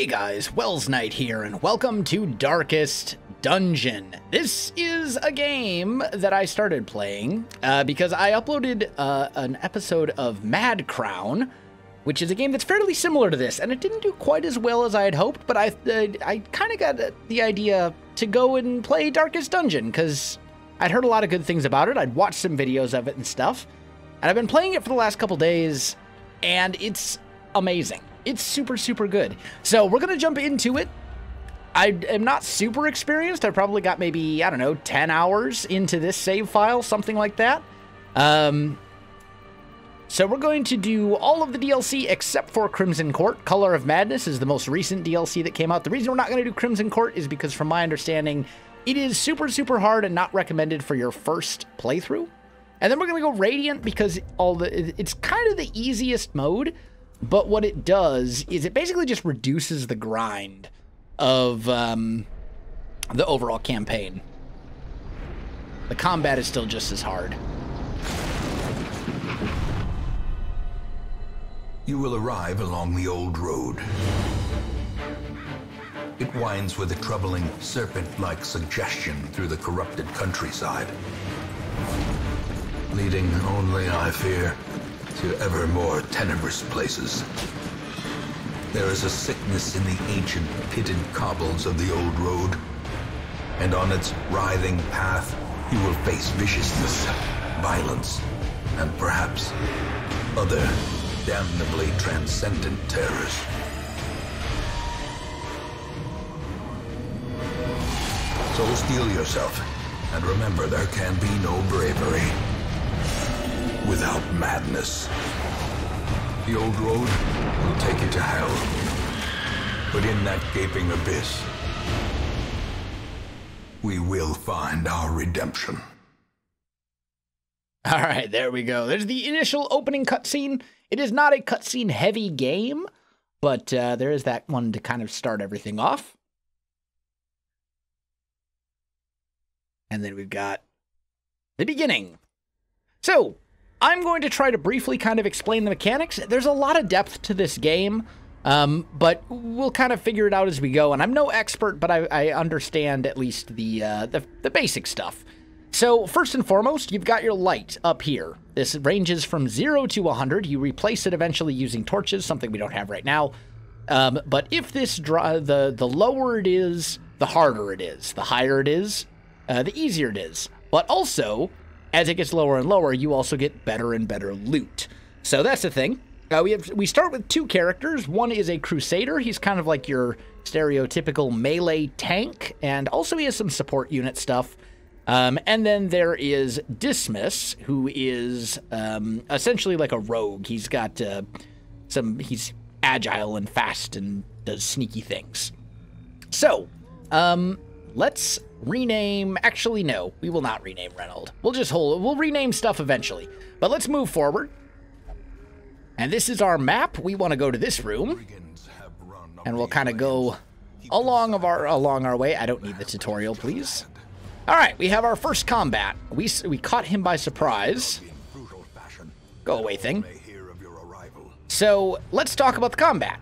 Hey guys, Wels Knight here, and welcome to Darkest Dungeon. This is a game that I started playing because I uploaded an episode of Mad Crown, which is a game that's fairly similar to this, and it didn't do quite as well as I had hoped, but I kind of got the idea to go and play Darkest Dungeon, because I'd heard a lot of good things about it. I'd watched some videos of it and stuff, and I've been playing it for the last couple days, and it's amazing. It's super, super good. So we're going to jump into it. I am not super experienced. I probably got maybe, I don't know, 10 hours into this save file, something like that. So we're going to do all of the DLC except for Crimson Court. Color of Madness is the most recent DLC that came out. The reason we're not going to do Crimson Court is because, from my understanding, it is super, super hard and not recommended for your first playthrough. And then we're going to go Radiant because it's kind of the easiest mode. But what it does is it basically just reduces the grind of the overall campaign. The combat is still just as hard. You will arrive along the old road. It winds with a troubling serpent-like suggestion through the corrupted countryside, leading only, I fear, to ever more tenebrous places. There is a sickness in the ancient pitted cobbles of the old road, and on its writhing path you will face viciousness, violence, and perhaps other damnably transcendent terrors. So steel yourself, and remember there can be no bravery without madness. The old road will take you to hell, but in that gaping abyss, we will find our redemption. All right, there we go. There's the initial opening cutscene. It is not a cutscene heavy game, but there is that one to kind of start everything off. And then we've got the beginning. So, I'm going to try to briefly kind of explain the mechanics. There's a lot of depth to this game, but we'll kind of figure it out as we go. And I'm no expert, but I understand at least the basic stuff. So first and foremost, you've got your light up here. This ranges from 0 to 100. You replace it eventually using torches, something we don't have right now. But if this the lower it is, the harder it is. The higher it is, the easier it is. But also, as it gets lower and lower, you also get better and better loot. So that's the thing. We start with two characters. One is a Crusader. He's kind of like your stereotypical melee tank, and also he has some support unit stuff. And then there is Dismas, who is essentially like a rogue. He's got he's agile and fast and does sneaky things. So, let's rename. Actually, no, we will not rename Reynold. We'll rename stuff eventually. But let's move forward. And this is our map. We want to go to this room, and we'll kind of go along our way. I don't need the tutorial, please. All right, we have our first combat. We caught him by surprise. Go away, thing. So let's talk about the combat.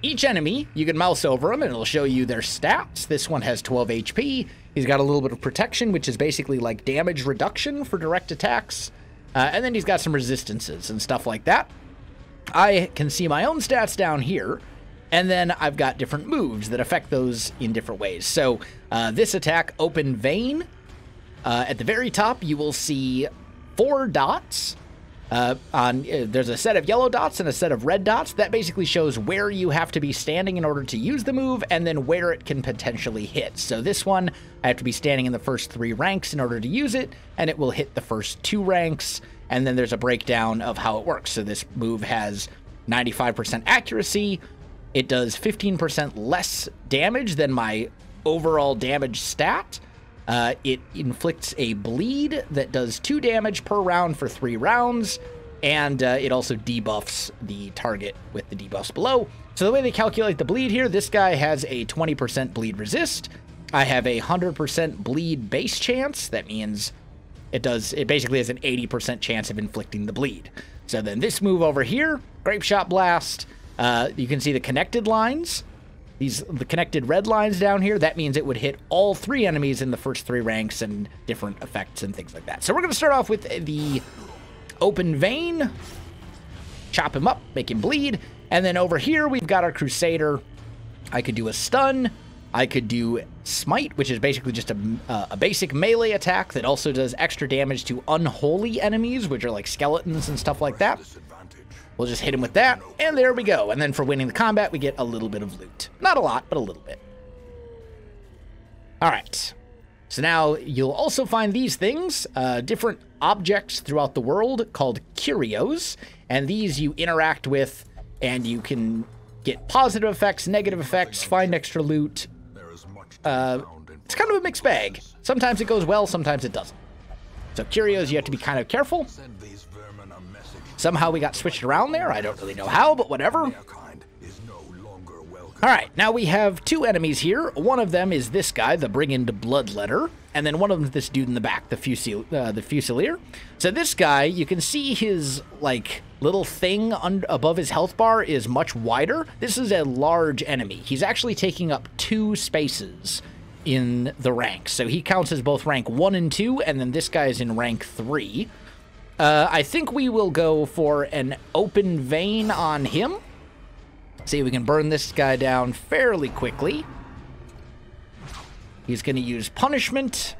Each enemy, you can mouse over them, and it'll show you their stats. This one has 12 HP. He's got a little bit of protection, which is basically like damage reduction for direct attacks. And then he's got some resistances and stuff like that. I can see my own stats down here, and then I've got different moves that affect those in different ways. So this attack, Open Vein, at the very top, you will see 4 dots. There's a set of yellow dots and a set of red dots. That basically shows where you have to be standing in order to use the move, and then where it can potentially hit. So this one, I have to be standing in the first 3 ranks in order to use it, and it will hit the first 2 ranks, and then there's a breakdown of how it works. So this move has 95% accuracy. It does 15% less damage than my overall damage stat. It inflicts a bleed that does 2 damage per round for 3 rounds, and it also debuffs the target with the debuffs below. So the way they calculate the bleed here, this guy has a 20% bleed resist. I have a 100% bleed base chance. That means it basically has an 80% chance of inflicting the bleed. So then this move over here, Grape Shot Blast, you can see the connected lines. the connected red lines down here, that means it would hit all 3 enemies in the first 3 ranks and different effects and things like that. So we're going to start off with the open vein. Chop him up, make him bleed. And then over here, we've got our Crusader. I could do a stun. I could do smite, which is basically just a basic melee attack that also does extra damage to unholy enemies, which are like skeletons and stuff like that. We'll just hit him with that, and there we go. And then for winning the combat, we get a little bit of loot. Not a lot, but a little bit. All right. So now you'll also find these things, different objects throughout the world called curios, and these you interact with, and you can get positive effects, negative effects, find extra loot. It's kind of a mixed bag. Sometimes it goes well, sometimes it doesn't. So curios, you have to be kind of careful. Somehow we got switched around there. I don't really know how, but whatever. All right, now we have 2 enemies here. One of them is this guy, the Brigand Bloodletter, and then one of them is this dude in the back, the Fusilier. So this guy, you can see his, like, little thing above his health bar is much wider. This is a large enemy. He's actually taking up 2 spaces in the ranks. So he counts as both rank 1 and 2, and then this guy is in rank 3. I think we will go for an open vein on him. See if we can burn this guy down fairly quickly. He's going to use punishment.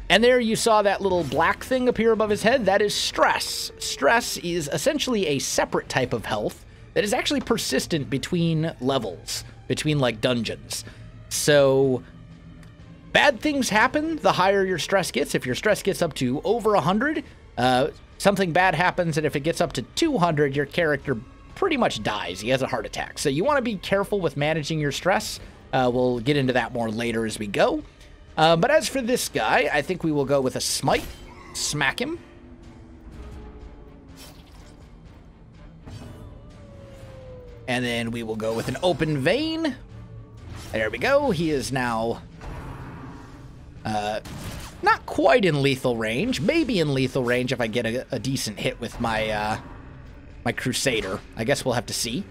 And there you saw that little black thing appear above his head. That is stress. Stress is essentially a separate type of health that is actually persistent between levels, between like dungeons. So bad things happen the higher your stress gets. If your stress gets up to over 100, something bad happens, and if it gets up to 200, your character pretty much dies. He has a heart attack. So you want to be careful with managing your stress. We'll get into that more later as we go. But as for this guy, I think we will go with a smite. Smack him. And then we will go with an open vein. There we go. He is now not quite in lethal range. Maybe in lethal range if I get a decent hit with my my Crusader. I guess we'll have to see.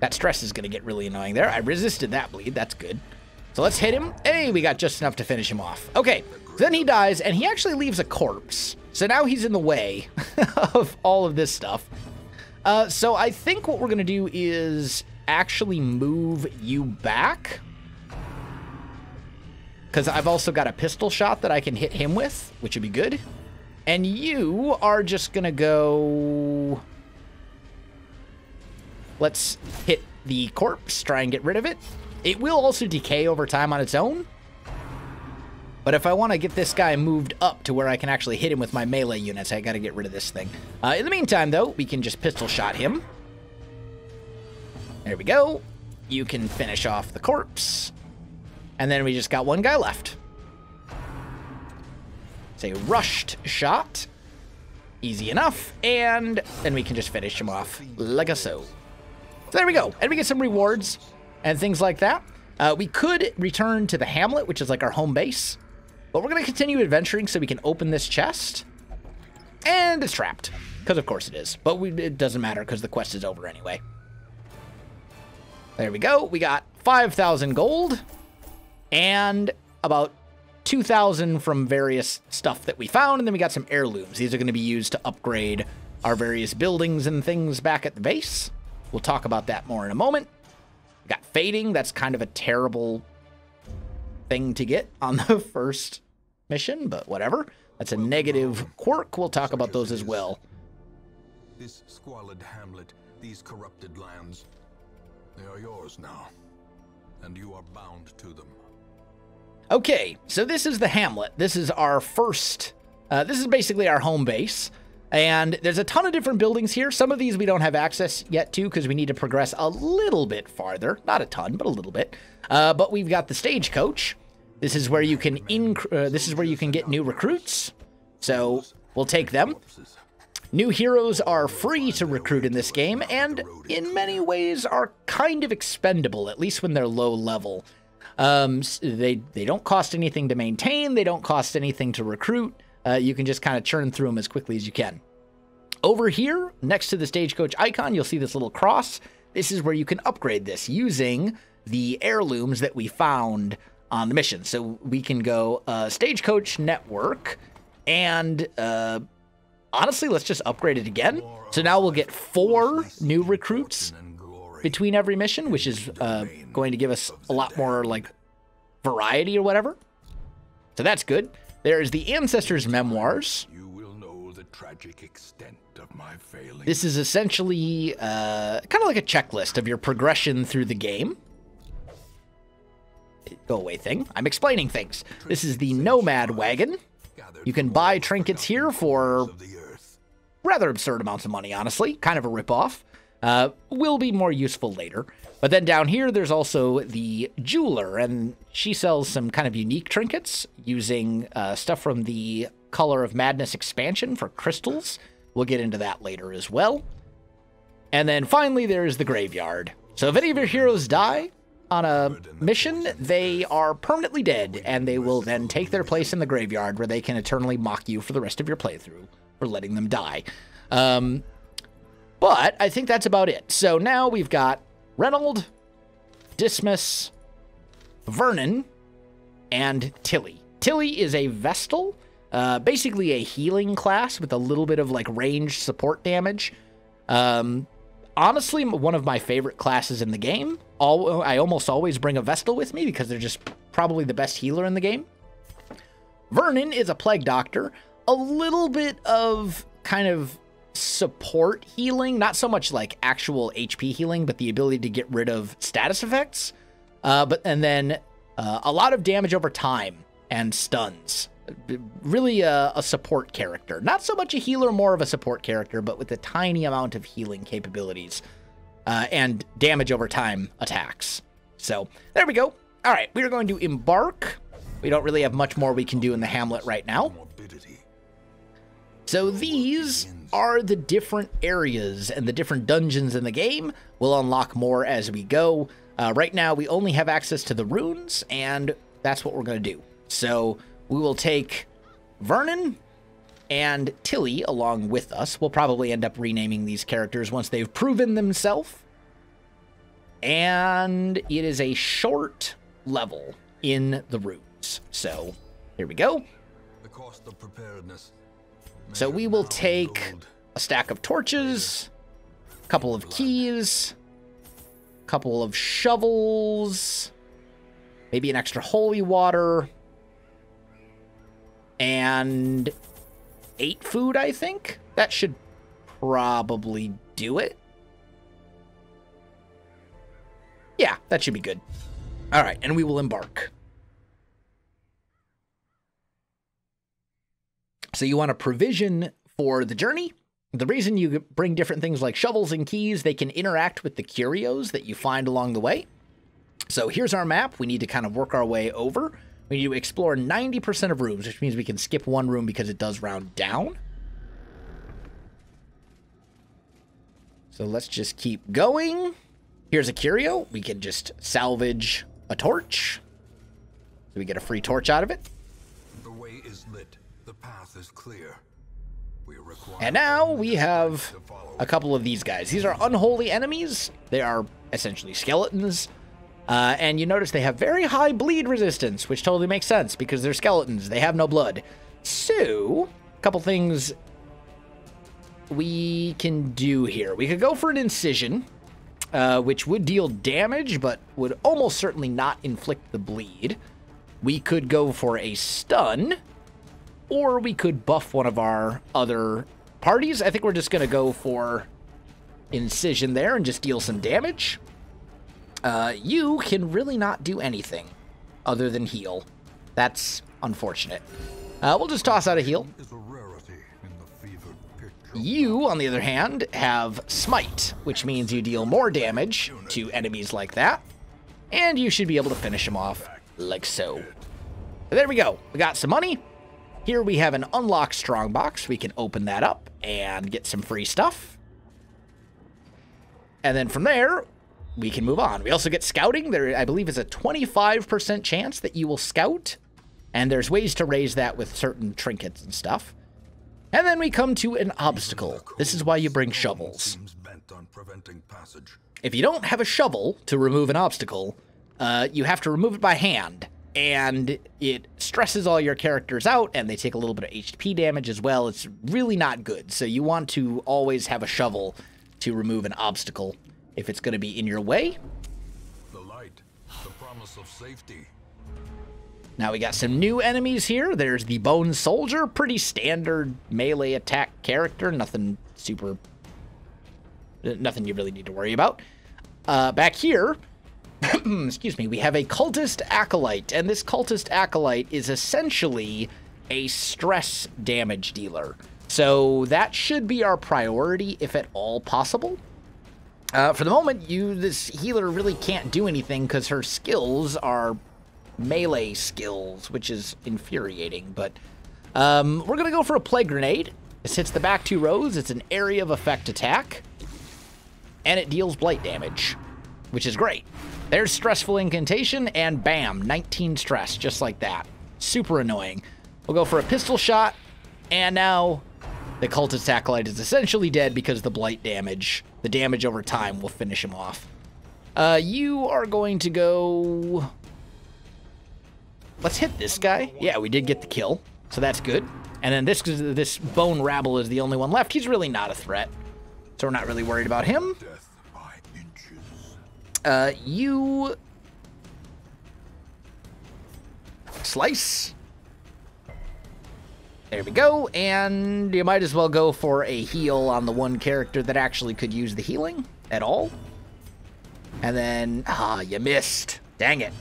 That stress is going to get really annoying there. I resisted that bleed. That's good. So let's hit him. Hey, we got just enough to finish him off. Okay, so then he dies, and he actually leaves a corpse. So now he's in the way of all of this stuff. So I think what we're going to do is actually move you back. Because I've also got a pistol shot that I can hit him with, which would be good. And you are just going to go... Let's hit the corpse, try and get rid of it. It will also decay over time on its own. But if I want to get this guy moved up to where I can actually hit him with my melee units, I got to get rid of this thing. In the meantime, though, we can just pistol shot him. There we go. You can finish off the corpse. And then we just got one guy left. It's a rushed shot. Easy enough. And then we can just finish him off like a so. So there we go. And we get some rewards and things like that. We could return to the hamlet, which is like our home base. But we're going to continue adventuring so we can open this chest. And it's trapped. Because of course it is. But it doesn't matter because the quest is over anyway. There we go. We got 5,000 gold. And about 2,000 from various stuff that we found. And then we got some heirlooms. These are going to be used to upgrade our various buildings and things back at the base. We'll talk about that more in a moment. We got fading. That's kind of a terrible thing to get on the first mission, but whatever. That's a negative quirk. We'll talk about those as well. This squalid hamlet, these corrupted lands, they are yours now, and you are bound to them. Okay, so this is the hamlet. This is our first, this is basically our home base. And there's a ton of different buildings here. Some of these we don't have access yet to because we need to progress a little bit farther. Not a ton, but a little bit. But we've got the stagecoach. This is where you can get new recruits. So we'll take them. New heroes are free to recruit in this game, and in many ways are kind of expendable, at least when they're low level. They don't cost anything to maintain. They don't cost anything to recruit. You can just kind of churn through them as quickly as you can. Over here, next to the stagecoach icon, you'll see this little cross. this is where you can upgrade this using the heirlooms that we found on the mission. So we can go Stagecoach Network, and honestly, let's just upgrade it again. So now we'll get 4 new recruits between every mission, which is going to give us a lot more, like, variety or whatever. So that's good. There's the Ancestors' Memoirs. You will know the tragic extent of my failing. This is essentially kind of like a checklist of your progression through the game. Go away thing. I'm explaining things. This is the Nomad Wagon. You can buy trinkets here for rather absurd amounts of money, honestly. Kind of a ripoff. Will be more useful later. But then down here, there's also the Jeweler, and she sells some kind of unique trinkets using stuff from the Color of Madness expansion for crystals. We'll get into that later as well. And then finally, there's the Graveyard. So if any of your heroes die on a mission, they are permanently dead, and they will then take their place in the Graveyard, where they can eternally mock you for the rest of your playthrough for letting them die. But I think that's about it. So now we've got Reynold, Dismas, Vernon, and Tilly. Tilly is a Vestal, basically a healing class with a little bit of like ranged support damage. Honestly, one of my favorite classes in the game. I almost always bring a Vestal with me because they're just probably the best healer in the game. Vernon is a Plague Doctor. A little bit of kind of support healing, not so much like actual HP healing, but the ability to get rid of status effects. And then a lot of damage over time and stuns. Really a support character. Not so much a healer, more of a support character, but with a tiny amount of healing capabilities and damage over time attacks. So there we go. All right, we are going to embark. We don't really have much more we can do in the hamlet right now. So these are the different areas and the different dungeons in the game. We'll unlock more as we go. Right now, we only have access to the runes, and that's what we're going to do. So we will take Vernon and Tilly along with us. We'll probably end up renaming these characters once they've proven themselves. And it is a short level in the runes. So here we go. The cost of preparedness. So we will take a stack of torches, a couple of keys, a couple of shovels, maybe an extra holy water, and 8 food, I think. That should probably do it. Yeah, that should be good. All right, and we will embark. So you want a provision for the journey. The reason you bring different things like shovels and keys, they can interact with the curios that you find along the way. So here's our map. We need to kind of work our way over. We need to explore 90% of rooms, which means we can skip one room because it does round down. So let's just keep going. Here's a curio. We can just salvage a torch. So we get a free torch out of it. The way is lit. The path is clear. And now we have a couple of these guys. These are unholy enemies. They are essentially skeletons. And you notice they have very high bleed resistance, which totally makes sense because they're skeletons. They have no blood. So, a couple things we can do here. We could go for an incision, which would deal damage, but would almost certainly not inflict the bleed. We could go for a stun, or we could buff one of our other parties. I think we're just going to go for incision there and just deal some damage. You can really not do anything other than heal. That's unfortunate. We'll just toss out a heal. You, on the other hand, have Smite, which means you deal more damage to enemies like that. And you should be able to finish them off like so. There we go. We got some money. Here we have an unlocked strongbox. We can open that up and get some free stuff. And then from there, we can move on. We also get scouting. There, I believe, is a 25% chance that you will scout. And there's ways to raise that with certain trinkets and stuff. And then we come to an obstacle. This is why you bring shovels. if you don't have a shovel to remove an obstacle, you have to remove it by hand. And it stresses all your characters out, and they take a little bit of HP damage as well. It's really not good. So you want to always have a shovel to remove an obstacle if it's going to be in your way. The light, the promise of safety. Now we got some new enemies here. There's the Bone Soldier, pretty standard melee attack character. Nothing super, nothing you really need to worry about. Back here, excuse me, we have a Cultist Acolyte, and this Cultist Acolyte is essentially a stress damage dealer. So that should be our priority, if at all possible. For the moment, this healer really can't do anything because her skills are melee skills, which is infuriating. But we're going to go for a Plague Grenade. This hits the back 2 rows. It's an area of effect attack, and it deals blight damage, which is great. There's Stressful Incantation, and bam, 19 stress, just like that. Super annoying. We'll go for a pistol shot, and now the Cultist Acolyte is essentially dead because the blight damage, the damage over time, will finish him off. You are going to go... Let's hit this guy. Yeah, we did get the kill, so that's good. And then this Bone Rabble is the only one left. He's really not a threat, so we're not really worried about him. You... Slice. There we go, and you might as well go for a heal on the one character that actually could use the healing at all. And then, you missed. Dang it.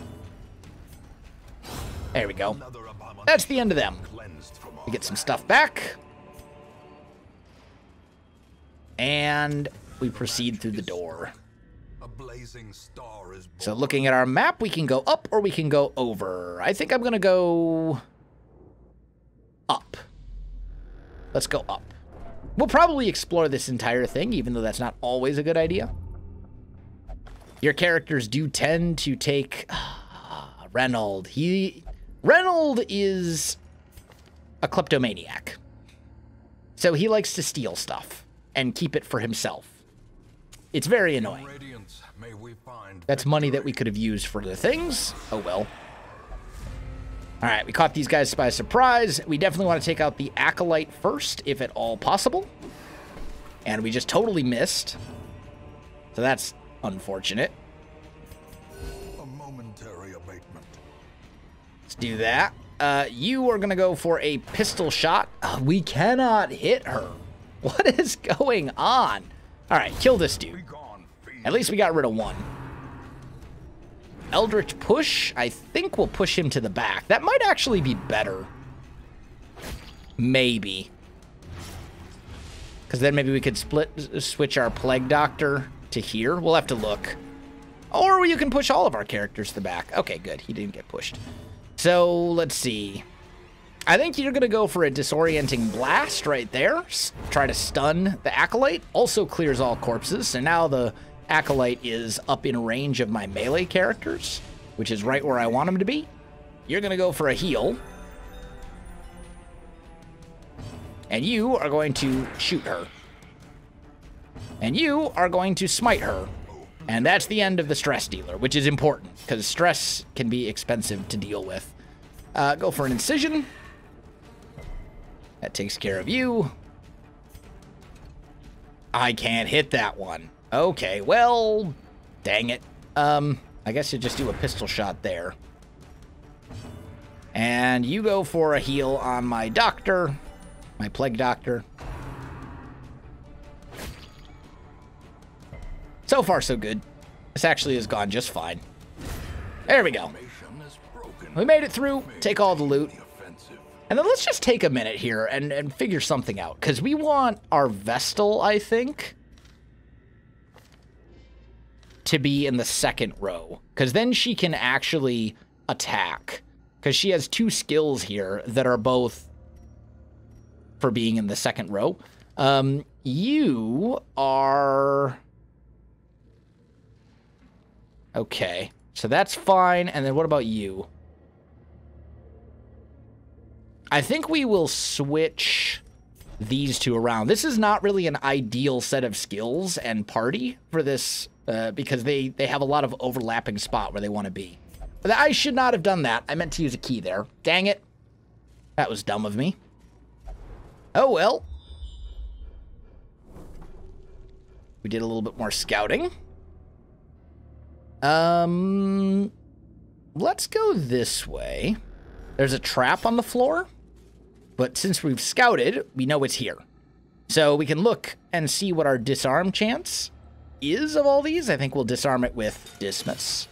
There we go. That's the end of them. We get some stuff back. And we proceed through the door. So looking at our map, we can go up or we can go over. I think I'm going to go up. Let's go up. We'll probably explore this entire thing, even though that's not always a good idea. Your characters do tend to take... Reynold. Reynold is a kleptomaniac. So he likes to steal stuff and keep it for himself. It's very annoying. That's money that we could have used for other things. Oh well. Alright, we caught these guys by surprise. We definitely want to take out the Acolyte first, if at all possible. And we just totally missed. So that's unfortunate. A momentary abatement. Let's do that. You are going to go for a pistol shot. We cannot hit her. What is going on? Alright, kill this dude. At least we got rid of one. Eldritch Push. I think we'll push him to the back. That might actually be better. Maybe. Because then maybe we could switch our Plague Doctor to here. We'll have to look. Or you can push all of our characters to the back. Okay, good. He didn't get pushed. So, let's see. I think you're going to go for a Disorienting Blast right there. Try to stun the Acolyte. Also clears all corpses. So now the Acolyte is up in range of my melee characters, which is right where I want him to be. You're going to go for a heal. And you are going to shoot her. And you are going to smite her. And that's the end of the stress dealer, which is important, because stress can be expensive to deal with. Go for an incision. That takes care of you. I can't hit that one. Okay, well, dang it. I guess you just do a pistol shot there. And you go for a heal on my doctor, my Plague Doctor. So far, so good. This actually has gone just fine. There we go. We made it through. Take all the loot. And then let's just take a minute here and figure something out. Because we want our Vestal, I think, to be in the second row. Because then she can actually attack. Because she has 2 skills here that are both for being in the second row. You are... Okay, so that's fine. And then what about you? I think we will switch these two around. This is not really an ideal set of skills and party for this, because they have a lot of overlapping spot where they want to be. But I should not have done that. I meant to use a key there. Dang it. That was dumb of me. Oh, well. We did a little bit more scouting. Let's go this way. There's a trap on the floor, but since we've scouted, we know it's here. So we can look and see what our disarm chance is of all these. I think we'll disarm it with Dismiss.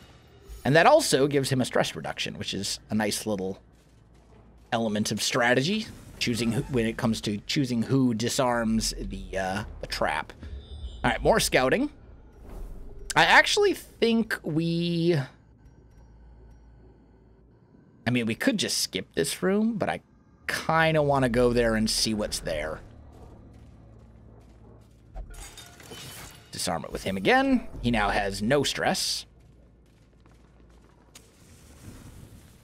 And that also gives him a stress reduction, which is a nice little element of strategy, choosing when it comes to choosing who disarms the trap. All right, more scouting. I actually think we could just skip this room, but I kind of want to go there and see what's there. Disarm it with him again. He now has no stress.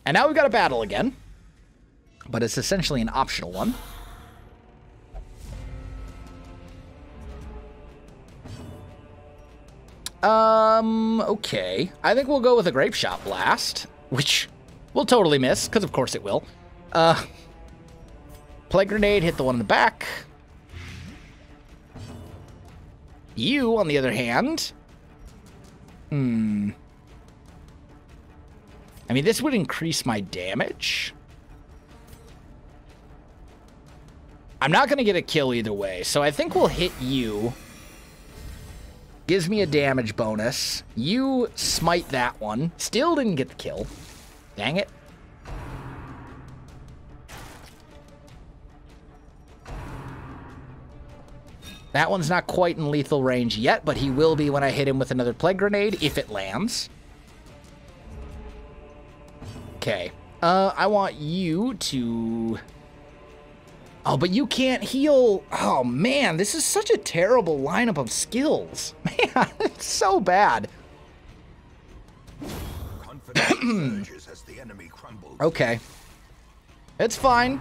And now we've got a battle again, but it's essentially an optional one. Okay. I think we'll go with a grape shot blast, which we'll totally miss, because of course it will. Plague grenade, hit the one in the back. You, on the other hand... I mean, this would increase my damage. I'm not going to get a kill either way, so I think we'll hit you. Gives me a damage bonus. You smite that one. Still didn't get the kill. Dang it. That one's not quite in lethal range yet, but he will be when I hit him with another plague grenade, if it lands. Okay. I want you to... Oh, but you can't heal. Oh, man, this is such a terrible lineup of skills. Man, it's so bad. As the enemy crumbles. Okay. It's fine.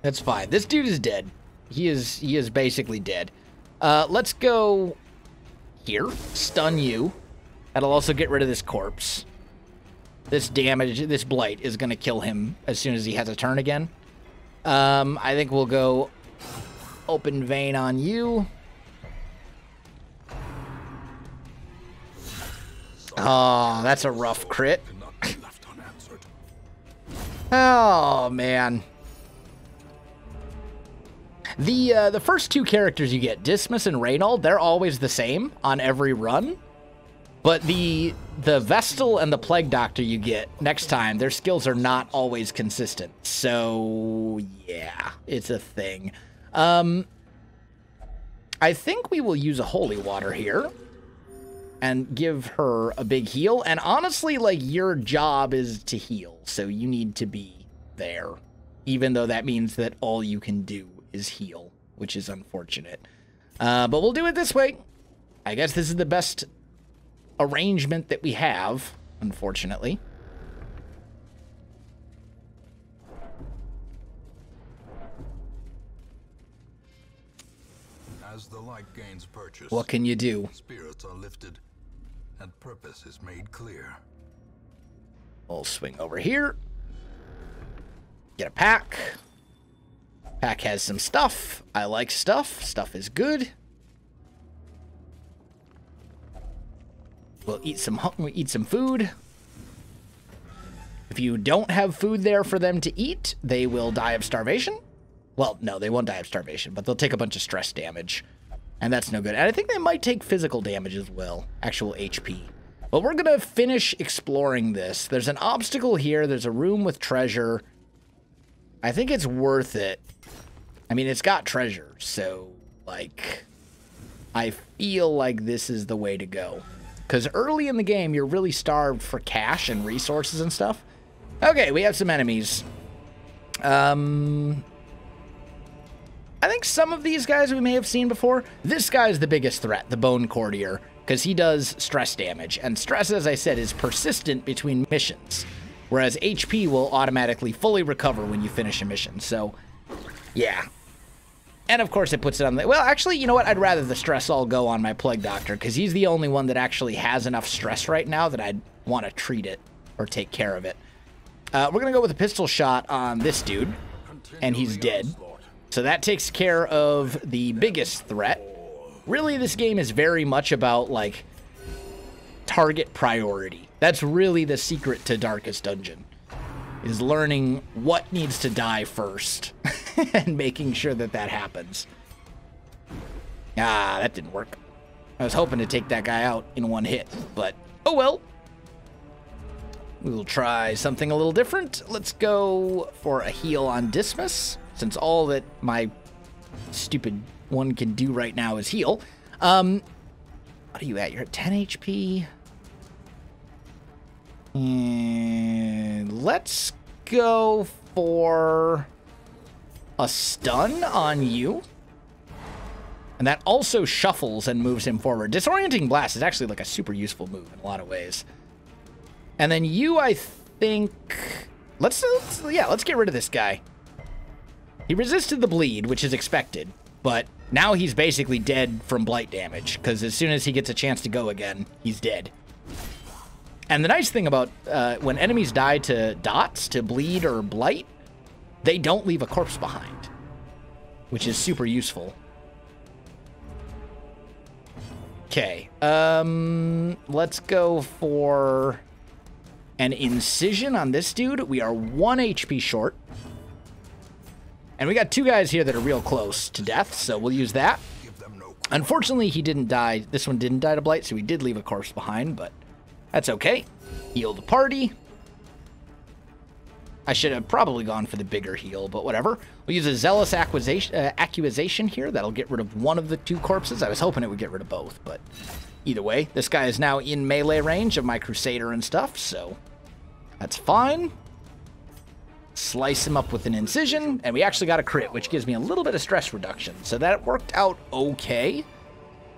It's fine. This dude is dead. He is basically dead. Let's go here. Stun you. That'll also get rid of this corpse. This damage, this blight is going to kill him as soon as he has a turn again. I think we'll go open vein on you. Oh, that's a rough crit. Oh, man. The first two characters you get, Dismas and Reynald, they're always the same on every run. But the Vestal and the Plague Doctor you get next time, their skills are not always consistent. So, yeah, it's a thing. I think we will use a Holy Water here and give her a big heal. And honestly, like, your job is to heal, so you need to be there. Even though that means that all you can do is heal, which is unfortunate. But we'll do it this way. I guess this is the best arrangement that we have, unfortunately. As the light gains purchase, what can you do? Spirits are lifted and purpose is made clear. We'll swing over here. Get a pack. Pack has some stuff. I like stuff. Stuff is good. We'll eat some food. If you don't have food there for them to eat, they will die of starvation. Well, no, they won't die of starvation, but they'll take a bunch of stress damage. And that's no good. And I think they might take physical damage as well. Actual HP. But we're going to finish exploring this. There's an obstacle here. There's a room with treasure. I think it's worth it. I mean, it's got treasure. So, like, I feel like this is the way to go. Because early in the game, you're really starved for cash and resources and stuff. Okay, we have some enemies. I think some of these guys we may have seen before. This guy is the biggest threat, the Bone Courtier, because he does stress damage. And stress, as I said, is persistent between missions, whereas HP will automatically fully recover when you finish a mission. So, yeah. And of course it puts it on the... Well, actually, you know what? I'd rather the stress all go on my Plague Doctor, because he's the only one that actually has enough stress right now that I'd want to treat it or take care of it. We're going to go with a pistol shot on this dude, and he's dead. So that takes care of the biggest threat. Really, this game is very much about, like, target priority. That's really the secret to Darkest Dungeon, is learning what needs to die first and making sure that that happens. Ah, that didn't work. I was hoping to take that guy out in one hit, but oh well. We will try something a little different. Let's go for a heal on Dismas, since all that my stupid one can do right now is heal. What are you at? You're at 10 HP. And let's go for a stun on you. And that also shuffles and moves him forward. Disorienting Blast is actually like a super useful move in a lot of ways. And then you, I think... Let's get rid of this guy. He resisted the bleed, which is expected. But now he's basically dead from blight damage, because as soon as he gets a chance to go again, he's dead. And the nice thing about when enemies die to dots, to bleed or blight, they don't leave a corpse behind, which is super useful. Okay, let's go for an incision on this dude. We are 1 HP short. And we got 2 guys here that are real close to death, so we'll use that. Unfortunately, he didn't die. This one didn't die to blight, so he did leave a corpse behind, but that's okay. Heal the party. I should have probably gone for the bigger heal, but whatever. We'll use a Zealous Accusation here. That'll get rid of one of the 2 corpses. I was hoping it would get rid of both, but either way, this guy is now in melee range of my Crusader and stuff, so that's fine. Slice him up with an incision, and we actually got a crit, which gives me a little bit of stress reduction, so that worked out okay.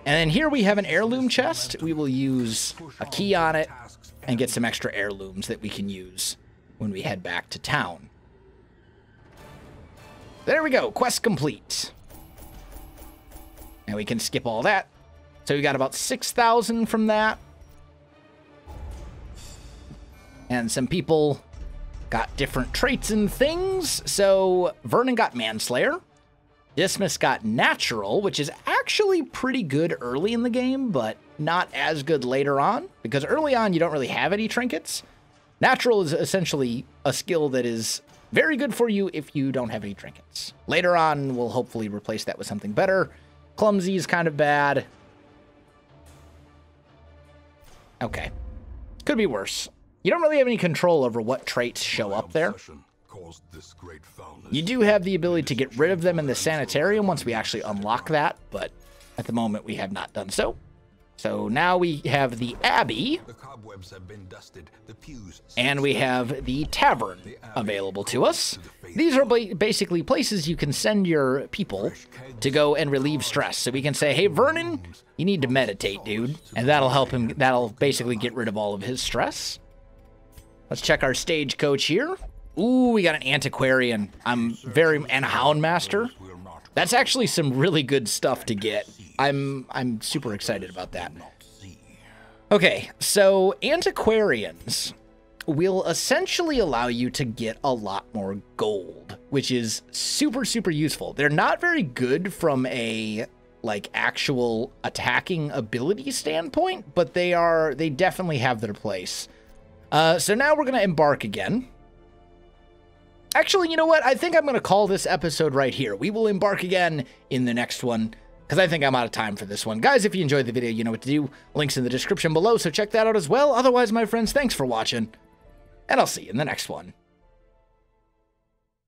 And then here we have an heirloom chest. We will use a key on it and get some extra heirlooms that we can use when we head back to town. There we go, quest complete. And we can skip all that. So we got about 6,000 from that. And some people got different traits and things. So Vernon got Manslayer. Dismas got Natural, which is actually pretty good early in the game, but not as good later on, because early on you don't really have any trinkets. Natural is essentially a skill that is very good for you if you don't have any trinkets. Later on, we'll hopefully replace that with something better. Clumsy is kind of bad. Okay. Could be worse. You don't really have any control over what traits show up there. You do have the ability to get rid of them in the sanitarium once we actually unlock that, but at the moment we have not done so. So now we have the Abbey, and we have the Tavern available to us. These are basically places you can send your people to go and relieve stress. So we can say, hey, Vernon, you need to meditate, dude. And that'll help him, that'll basically get rid of all of his stress. Let's check our stagecoach here. Ooh, we got an Antiquarian. And a Houndmaster. That's actually some really good stuff to get. I'm super excited about that. Okay, so Antiquarians will essentially allow you to get a lot more gold, which is super, super useful. They're not very good from a, like, actual attacking ability standpoint, but they definitely have their place. So now we're going to embark again. Actually, you know what? I think I'm going to call this episode right here. We will embark again in the next one, because I think I'm out of time for this one. Guys, if you enjoyed the video, you know what to do. Links in the description below, so check that out as well. Otherwise, my friends, thanks for watching, and I'll see you in the next one.